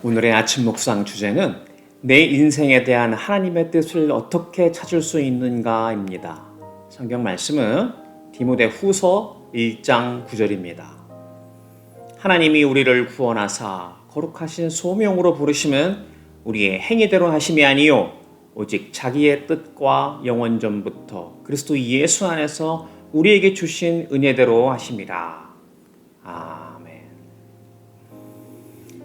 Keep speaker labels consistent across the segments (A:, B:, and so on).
A: 오늘의 아침 묵상 주제는 내 인생에 대한 하나님의 뜻을 어떻게 찾을 수 있는가입니다. 성경 말씀은 디모데 후서 1장 9절입니다. 하나님이 우리를 구원하사 거룩하신 소명으로 부르심은 우리의 행위대로 하심이 아니요 오직 자기의 뜻과 영원전부터 그리스도 예수 안에서 우리에게 주신 은혜대로 하심이라. 아멘.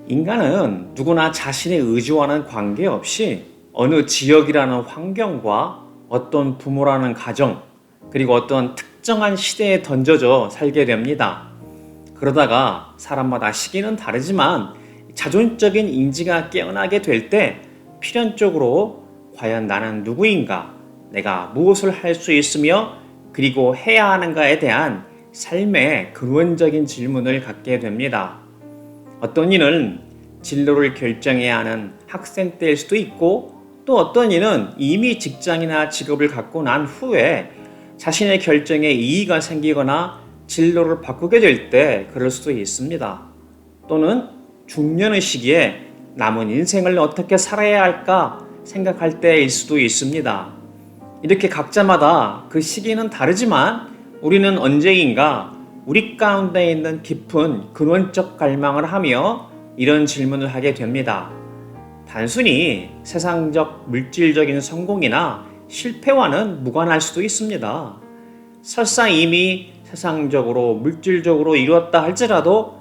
A: 인간은 누구나 자신의 의지와는 관계없이 어느 지역이라는 환경과 어떤 부모라는 가정, 그리고 어떤 특정한 시대에 던져져 살게 됩니다. 그러다가 사람마다 시기는 다르지만 자존적인 인지가 깨어나게 될 때 필연적으로 과연 나는 누구인가, 내가 무엇을 할 수 있으며 그리고 해야 하는가에 대한 삶의 근원적인 질문을 갖게 됩니다. 어떤 이는 진로를 결정해야 하는 학생 때일 수도 있고, 또 어떤 이는 이미 직장이나 직업을 갖고 난 후에 자신의 결정에 이의가 생기거나 진로를 바꾸게 될 때 그럴 수도 있습니다. 또는 중년의 시기에 남은 인생을 어떻게 살아야 할까 생각할 때일 수도 있습니다. 이렇게 각자마다 그 시기는 다르지만 우리는 언제인가 우리 가운데 있는 깊은 근원적 갈망을 하며 이런 질문을 하게 됩니다. 단순히 세상적 물질적인 성공이나 실패와는 무관할 수도 있습니다. 설사 이미 세상적으로 물질적으로 이루었다 할지라도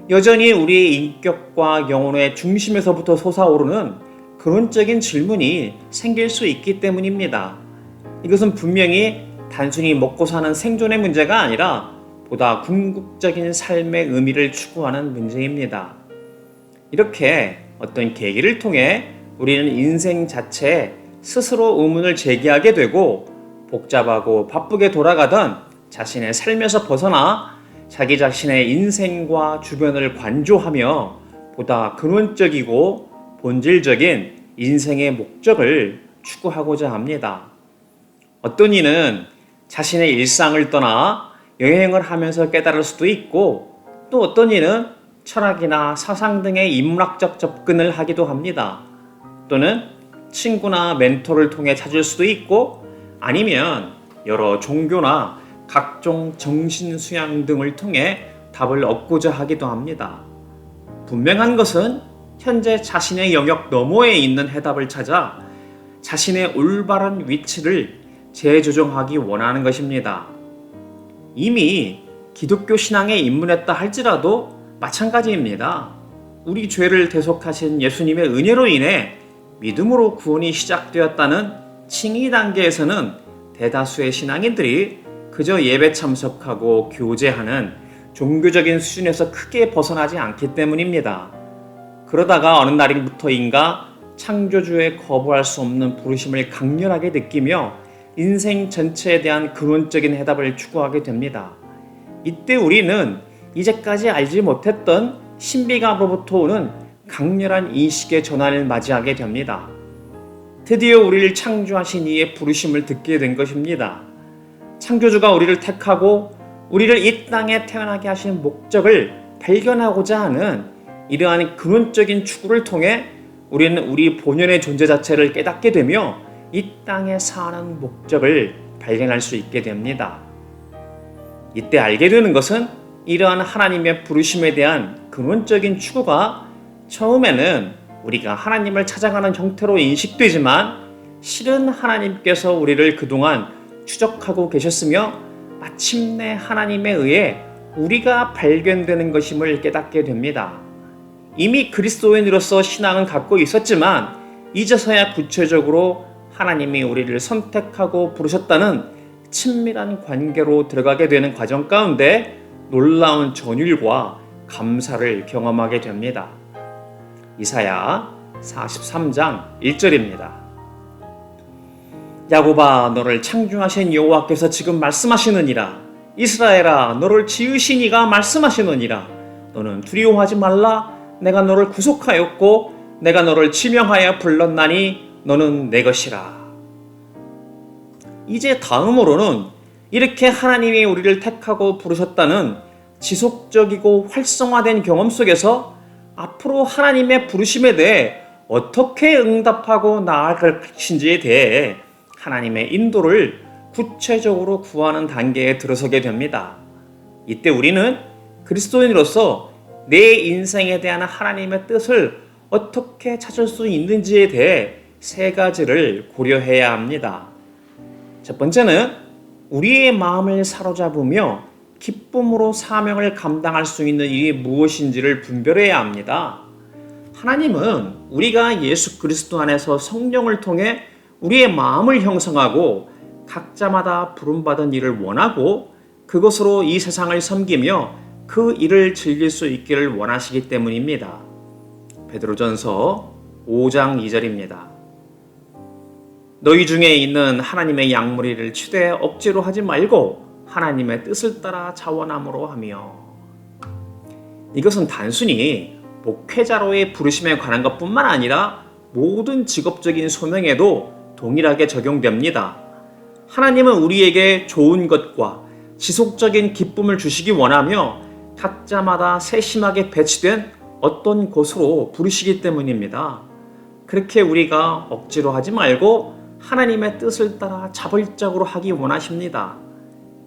A: 여전히 우리의 인격과 영혼의 중심에서부터 솟아오르는 근원적인 질문이 생길 수 있기 때문입니다. 이것은 분명히 단순히 먹고 사는 생존의 문제가 아니라 보다 궁극적인 삶의 의미를 추구하는 문제입니다. 이렇게 어떤 계기를 통해 우리는 인생 자체에 스스로 의문을 제기하게 되고 복잡하고 바쁘게 돌아가던 자신의 삶에서 벗어나 자기 자신의 인생과 주변을 관조하며 보다 근원적이고 본질적인 인생의 목적을 추구하고자 합니다. 어떤 이는 자신의 일상을 떠나 여행을 하면서 깨달을 수도 있고, 또 어떤 이는 철학이나 사상 등의 인문학적 접근을 하기도 합니다. 또는 친구나 멘토를 통해 찾을 수도 있고, 아니면 여러 종교나 각종 정신수양 등을 통해 답을 얻고자 하기도 합니다. 분명한 것은 현재 자신의 영역 너머에 있는 해답을 찾아 자신의 올바른 위치를 재조정하기 원하는 것입니다. 이미 기독교 신앙에 입문했다 할지라도 마찬가지입니다. 우리 죄를 대속하신 예수님의 은혜로 인해 믿음으로 구원이 시작되었다는 칭의 단계에서는 대다수의 신앙인들이 그저 예배 참석하고 교제하는 종교적인 수준에서 크게 벗어나지 않기 때문입니다. 그러다가 어느 날부터인가 창조주의 거부할 수 없는 부르심을 강렬하게 느끼며 인생 전체에 대한 근원적인 해답을 추구하게 됩니다. 이때 우리는 이제까지 알지 못했던 신비감으로부터 오는 강렬한 인식의 전환을 맞이하게 됩니다. 드디어 우리를 창조하신 이의 부르심을 듣게 된 것입니다. 창조주가 우리를 택하고 우리를 이 땅에 태어나게 하신 목적을 발견하고자 하는 이러한 근원적인 추구를 통해 우리는 우리 본연의 존재 자체를 깨닫게 되며 이 땅에 사는 목적을 발견할 수 있게 됩니다. 이때 알게 되는 것은 이러한 하나님의 부르심에 대한 근원적인 추구가 처음에는 우리가 하나님을 찾아가는 형태로 인식되지만 실은 하나님께서 우리를 그동안 추적하고 계셨으며 마침내 하나님에 의해 우리가 발견되는 것임을 깨닫게 됩니다. 이미 그리스도인으로서 신앙은 갖고 있었지만 이제서야 구체적으로 하나님이 우리를 선택하고 부르셨다는 친밀한 관계로 들어가게 되는 과정 가운데 놀라운 전율과 감사를 경험하게 됩니다. 이사야 43장 1절입니다. 야곱아, 너를 창조하신 여호와께서 지금 말씀하시느니라. 이스라엘아, 너를 지으신 이가 말씀하시느니라. 너는 두려워하지 말라. 내가 너를 구속하였고 내가 너를 지명하여 불렀나니 너는 내 것이라. 이제 다음으로는 이렇게 하나님이 우리를 택하고 부르셨다는 지속적이고 활성화된 경험 속에서 앞으로 하나님의 부르심에 대해 어떻게 응답하고 나아갈 것인지에 대해 하나님의 인도를 구체적으로 구하는 단계에 들어서게 됩니다. 이때 우리는 그리스도인으로서 내 인생에 대한 하나님의 뜻을 어떻게 찾을 수 있는지에 대해 세 가지를 고려해야 합니다. 첫 번째는 우리의 마음을 사로잡으며 기쁨으로 사명을 감당할 수 있는 일이 무엇인지를 분별해야 합니다. 하나님은 우리가 예수 그리스도 안에서 성령을 통해 우리의 마음을 형성하고 각자마다 부름받은 일을 원하고 그것으로 이 세상을 섬기며 그 일을 즐길 수 있기를 원하시기 때문입니다. 베드로전서 5장 2절입니다. 너희 중에 있는 하나님의 양무리를 치되 억지로 하지 말고 하나님의 뜻을 따라 자원함으로 하며. 이것은 단순히 목회자로의 부르심에 관한 것뿐만 아니라 모든 직업적인 소명에도 동일하게 적용됩니다. 하나님은 우리에게 좋은 것과 지속적인 기쁨을 주시기 원하며 각자마다 세심하게 배치된 어떤 곳으로 부르시기 때문입니다. 그렇게 우리가 억지로 하지 말고 하나님의 뜻을 따라 자발적으로 하기 원하십니다.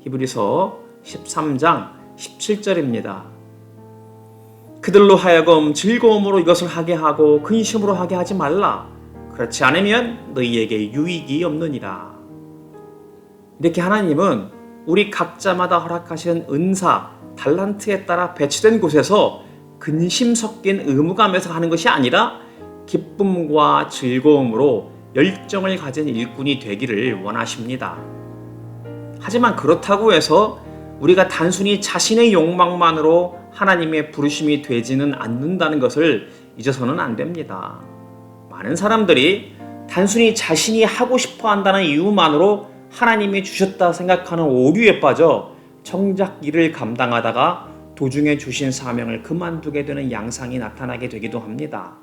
A: 히브리서 13장 17절입니다. 그들로 하여금 즐거움으로 이것을 하게 하고 근심으로 하게 하지 말라. 그렇지 않으면 너희에게 유익이 없느니라. 이렇게 하나님은 우리 각자마다 허락하신 은사, 달란트에 따라 배치된 곳에서 근심 섞인 의무감에서 하는 것이 아니라 기쁨과 즐거움으로 열정을 가진 일꾼이 되기를 원하십니다. 하지만 그렇다고 해서 우리가 단순히 자신의 욕망만으로 하나님의 부르심이 되지는 않는다는 것을 잊어서는 안 됩니다. 많은 사람들이 단순히 자신이 하고 싶어 한다는 이유만으로 하나님이 주셨다 생각하는 오류에 빠져 정작 일을 감당하다가 도중에 주신 사명을 그만두게 되는 양상이 나타나게 되기도 합니다.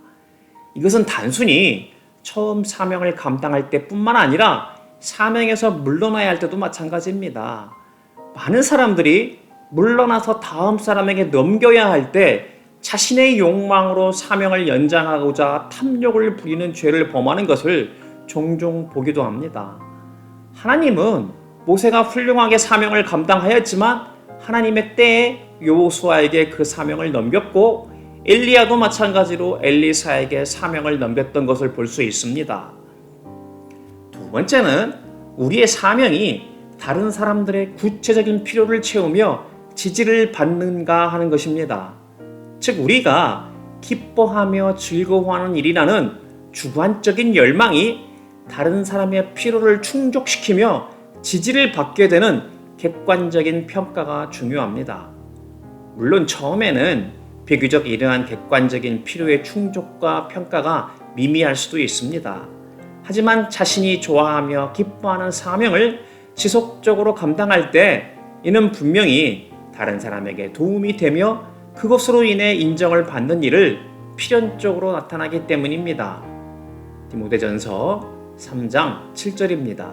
A: 이것은 단순히 처음 사명을 감당할 때뿐만 아니라 사명에서 물러나야 할 때도 마찬가지입니다. 많은 사람들이 물러나서 다음 사람에게 넘겨야 할 때 자신의 욕망으로 사명을 연장하고자 탐욕을 부리는 죄를 범하는 것을 종종 보기도 합니다. 하나님은 모세가 훌륭하게 사명을 감당하였지만 하나님의 때에 여호수아에게 그 사명을 넘겼고 엘리야도 마찬가지로 엘리사에게 사명을 넘겼던 것을 볼 수 있습니다. 두 번째는 우리의 사명이 다른 사람들의 구체적인 필요를 채우며 지지를 받는가 하는 것입니다. 즉 우리가 기뻐하며 즐거워하는 일이라는 주관적인 열망이 다른 사람의 필요를 충족시키며 지지를 받게 되는 객관적인 평가가 중요합니다. 물론 처음에는 비교적 이러한 객관적인 필요의 충족과 평가가 미미할 수도 있습니다. 하지만 자신이 좋아하며 기뻐하는 사명을 지속적으로 감당할 때 이는 분명히 다른 사람에게 도움이 되며 그것으로 인해 인정을 받는 일을 필연적으로 나타나기 때문입니다. 디모데전서 3장 7절입니다.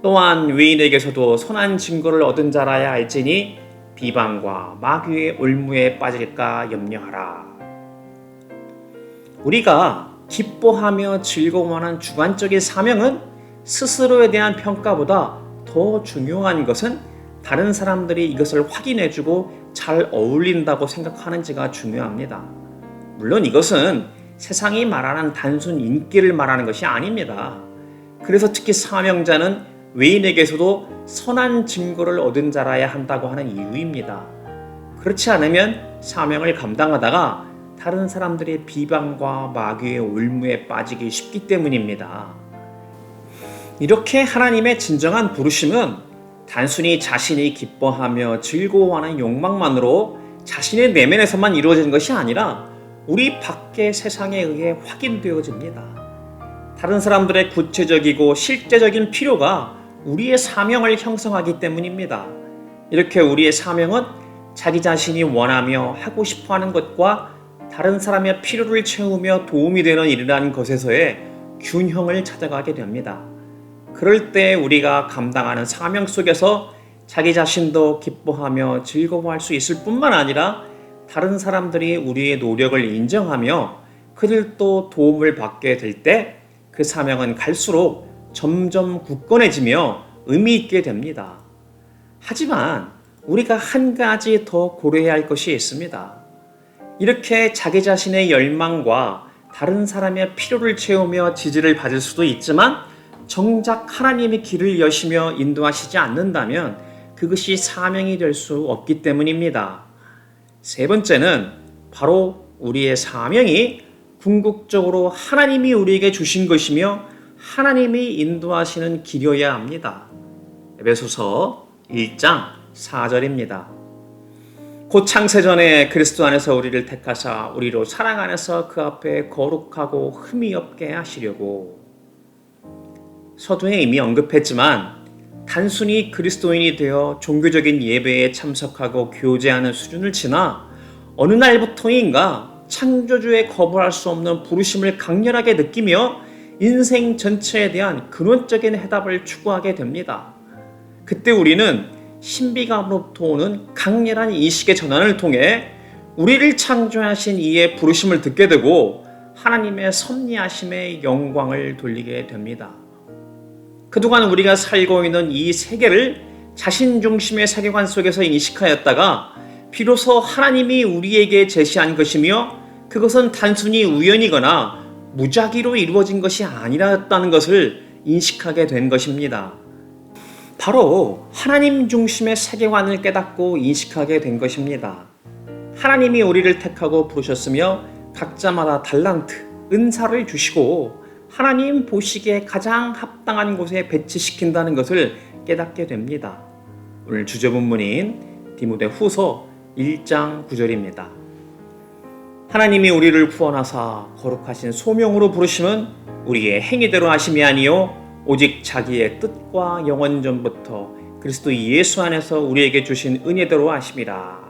A: 또한 외인에게서도 선한 증거를 얻은 자라야 할지니 비방과 마귀의 올무에 빠질까 염려하라. 우리가 기뻐하며 즐거워하는 주관적인 사명은 스스로에 대한 평가보다 더 중요한 것은 다른 사람들이 이것을 확인해주고 잘 어울린다고 생각하는지가 중요합니다. 물론 이것은 세상이 말하는 단순 인기를 말하는 것이 아닙니다. 그래서 특히 사명자는 외인에게서도 선한 증거를 얻은 자라야 한다고 하는 이유입니다. 그렇지 않으면 사명을 감당하다가 다른 사람들의 비방과 마귀의 올무에 빠지기 쉽기 때문입니다. 이렇게 하나님의 진정한 부르심은 단순히 자신이 기뻐하며 즐거워하는 욕망만으로 자신의 내면에서만 이루어지는 것이 아니라 우리 밖의 세상에 의해 확인되어집니다. 다른 사람들의 구체적이고 실제적인 필요가 우리의 사명을 형성하기 때문입니다. 이렇게 우리의 사명은 자기 자신이 원하며 하고 싶어하는 것과 다른 사람의 필요를 채우며 도움이 되는 일이라는 것에서의 균형을 찾아가게 됩니다. 그럴 때 우리가 감당하는 사명 속에서 자기 자신도 기뻐하며 즐거워할 수 있을 뿐만 아니라 다른 사람들이 우리의 노력을 인정하며 그들도 도움을 받게 될 때 그 사명은 갈수록 점점 굳건해지며 의미 있게 됩니다. 하지만 우리가 한 가지 더 고려해야 할 것이 있습니다. 이렇게 자기 자신의 열망과 다른 사람의 필요를 채우며 지지를 받을 수도 있지만 정작 하나님의 길을 여시며 인도하시지 않는다면 그것이 사명이 될 수 없기 때문입니다. 세 번째는 바로 우리의 사명이 궁극적으로 하나님이 우리에게 주신 것이며 하나님이 인도하시는 길이어야 합니다. 에베소서 1장 4절입니다. 곧 창세전에 그리스도 안에서 우리를 택하사 우리로 사랑 안에서 그 앞에 거룩하고 흠이 없게 하시려고. 서두에 이미 언급했지만 단순히 그리스도인이 되어 종교적인 예배에 참석하고 교제하는 수준을 지나 어느 날부터인가 창조주의 거부할 수 없는 부르심을 강렬하게 느끼며 인생 전체에 대한 근원적인 해답을 추구하게 됩니다. 그때 우리는 신비감으로부터 오는 강렬한 인식의 전환을 통해 우리를 창조하신 이의 부르심을 듣게 되고 하나님의 섭리하심의 영광을 돌리게 됩니다. 그동안 우리가 살고 있는 이 세계를 자신 중심의 세계관 속에서 인식하였다가 비로소 하나님이 우리에게 제시한 것이며 그것은 단순히 우연이거나 무작위로 이루어진 것이 아니라였다는 것을 인식하게 된 것입니다. 바로 하나님 중심의 세계관을 깨닫고 인식하게 된 것입니다. 하나님이 우리를 택하고 부르셨으며 각자마다 달란트, 은사를 주시고 하나님 보시기에 가장 합당한 곳에 배치시킨다는 것을 깨닫게 됩니다. 오늘 주제본문인 디모데후서 1장 9절입니다. 하나님이 우리를 구원하사 거룩하신 소명으로 부르심은 우리의 행위대로 하심이 아니요 오직 자기의 뜻과 영원 전부터 그리스도 예수 안에서 우리에게 주신 은혜대로 하심이라.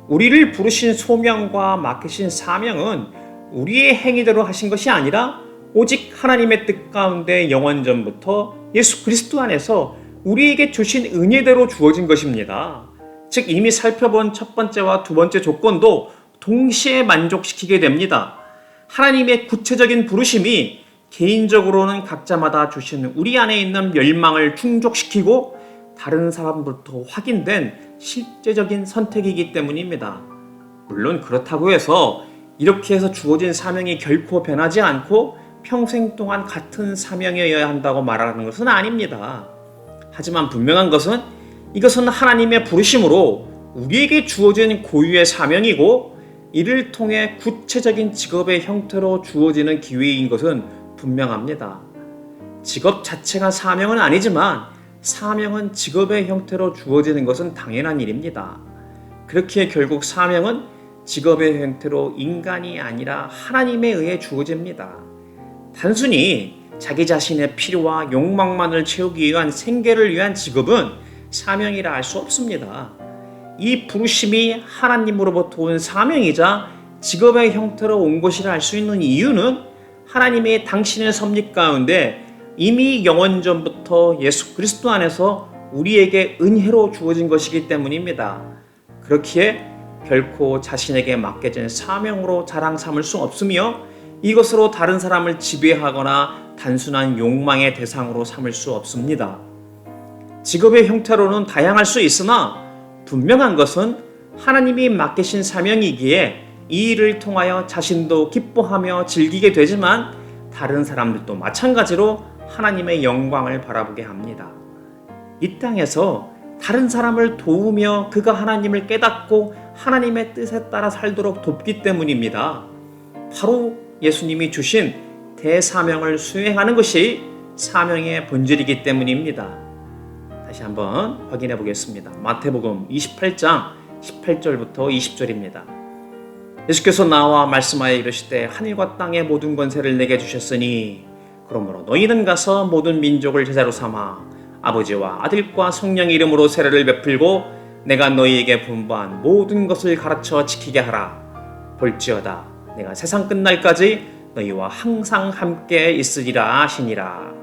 A: 우리를 부르신 소명과 맡기신 사명은 우리의 행위대로 하신 것이 아니라 오직 하나님의 뜻 가운데 영원 전부터 예수 그리스도 안에서 우리에게 주신 은혜대로 주어진 것입니다. 즉 이미 살펴본 첫 번째와 두 번째 조건도 동시에 만족시키게 됩니다. 하나님의 구체적인 부르심이 개인적으로는 각자마다 주신 우리 안에 있는 멸망을 충족시키고 다른 사람부터 확인된 실제적인 선택이기 때문입니다. 물론 그렇다고 해서 이렇게 해서 주어진 사명이 결코 변하지 않고 평생 동안 같은 사명이어야 한다고 말하는 것은 아닙니다. 하지만 분명한 것은 이것은 하나님의 부르심으로 우리에게 주어진 고유의 사명이고 이를 통해 구체적인 직업의 형태로 주어지는 기회인 것은 분명합니다. 직업 자체가 사명은 아니지만 사명은 직업의 형태로 주어지는 것은 당연한 일입니다. 그렇기에 결국 사명은 직업의 형태로 인간이 아니라 하나님에 의해 주어집니다. 단순히 자기 자신의 필요와 욕망만을 채우기 위한 생계를 위한 직업은 사명이라 할 수 없습니다. 이 부르심이 하나님으로부터 온 사명이자 직업의 형태로 온 것이라 할 수 있는 이유는 하나님이 당신의 섭리 가운데 이미 영원 전부터 예수 그리스도 안에서 우리에게 은혜로 주어진 것이기 때문입니다. 그렇기에 결코 자신에게 맡겨진 사명으로 자랑 삼을 수 없으며 이것으로 다른 사람을 지배하거나 단순한 욕망의 대상으로 삼을 수 없습니다. 직업의 형태로는 다양할 수 있으나 분명한 것은 하나님이 맡기신 사명이기에 이 일을 통하여 자신도 기뻐하며 즐기게 되지만 다른 사람들도 마찬가지로 하나님의 영광을 바라보게 합니다. 이 땅에서 다른 사람을 도우며 그가 하나님을 깨닫고 하나님의 뜻에 따라 살도록 돕기 때문입니다. 바로 예수님이 주신 대사명을 수행하는 것이 사명의 본질이기 때문입니다. 다시 한번 확인해 보겠습니다. 마태복음 28장 18절부터 20절입니다. 예수께서 나와 말씀하여 이르시되 하늘과 땅의 모든 권세를 내게 주셨으니 그러므로 너희는 가서 모든 민족을 제자로 삼아 아버지와 아들과 성령의 이름으로 세례를 베풀고 내가 너희에게 분부한 모든 것을 가르쳐 지키게 하라. 볼지어다 내가 세상 끝날까지 너희와 항상 함께 있으리라 하시니라.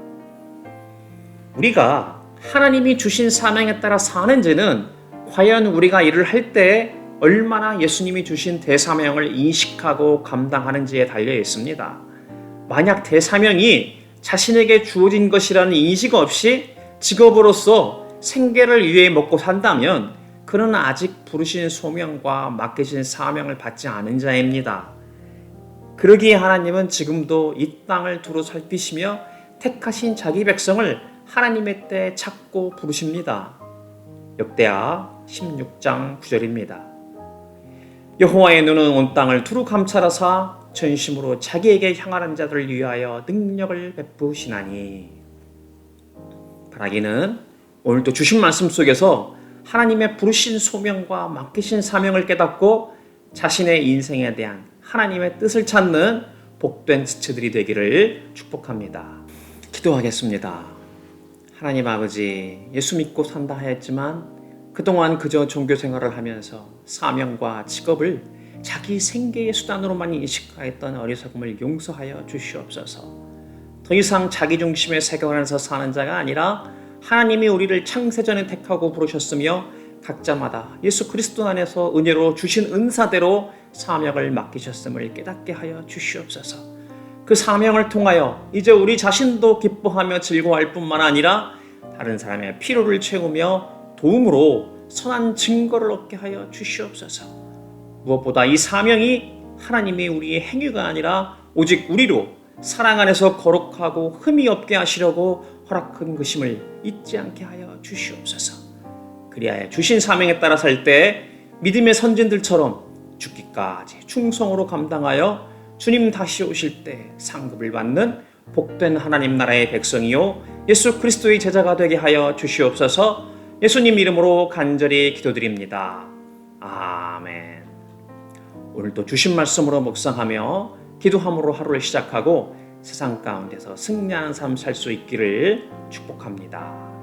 A: 우리가 하나님이 주신 사명에 따라 사는지는 과연 우리가 일을 할 때 얼마나 예수님이 주신 대사명을 인식하고 감당하는지에 달려 있습니다. 만약 대사명이 자신에게 주어진 것이라는 인식 없이 직업으로서 생계를 위해 먹고 산다면 그는 아직 부르신 소명과 맡기신 사명을 받지 않은 자입니다. 그러기에 하나님은 지금도 이 땅을 두루 살피시며 택하신 자기 백성을 하나님의 때에 찾고 부르십니다. 역대하 16장 9절입니다. 여호와의 눈은 온 땅을 두루 감찰하사 전심으로 자기에게 향하는 자들을 위하여 능력을 베푸시나니. 바라기는 오늘도 주신 말씀 속에서 하나님의 부르신 소명과 맡기신 사명을 깨닫고 자신의 인생에 대한 하나님의 뜻을 찾는 복된 지체들이 되기를 축복합니다. 기도하겠습니다. 하나님 아버지, 예수 믿고 산다 하였지만 그동안 그저 종교 생활을 하면서 사명과 직업을 자기 생계의 수단으로만 인식하였던 어리석음을 용서하여 주시옵소서. 더 이상 자기 중심의 세계관 안에서 사는 자가 아니라 하나님이 우리를 창세전에 택하고 부르셨으며 각자마다 예수 그리스도 안에서 은혜로 주신 은사대로 사명을 맡기셨음을 깨닫게 하여 주시옵소서. 그 사명을 통하여 이제 우리 자신도 기뻐하며 즐거워할 뿐만 아니라 다른 사람의 피로를 채우며 도움으로 선한 증거를 얻게 하여 주시옵소서. 무엇보다 이 사명이 하나님이 우리의 행위가 아니라 오직 우리로 사랑 안에서 거룩하고 흠이 없게 하시려고 허락한 것임을 잊지 않게 하여 주시옵소서. 그리하여 주신 사명에 따라 살 때 믿음의 선진들처럼 죽기까지 충성으로 감당하여 주님 다시 오실 때 상급을 받는 복된 하나님 나라의 백성이요 예수 그리스도의 제자가 되게 하여 주시옵소서. 예수님 이름으로 간절히 기도드립니다. 아멘. 오늘도 주신 말씀으로 묵상하며 기도함으로 하루를 시작하고 세상 가운데서 승리하는 삶 살 수 있기를 축복합니다.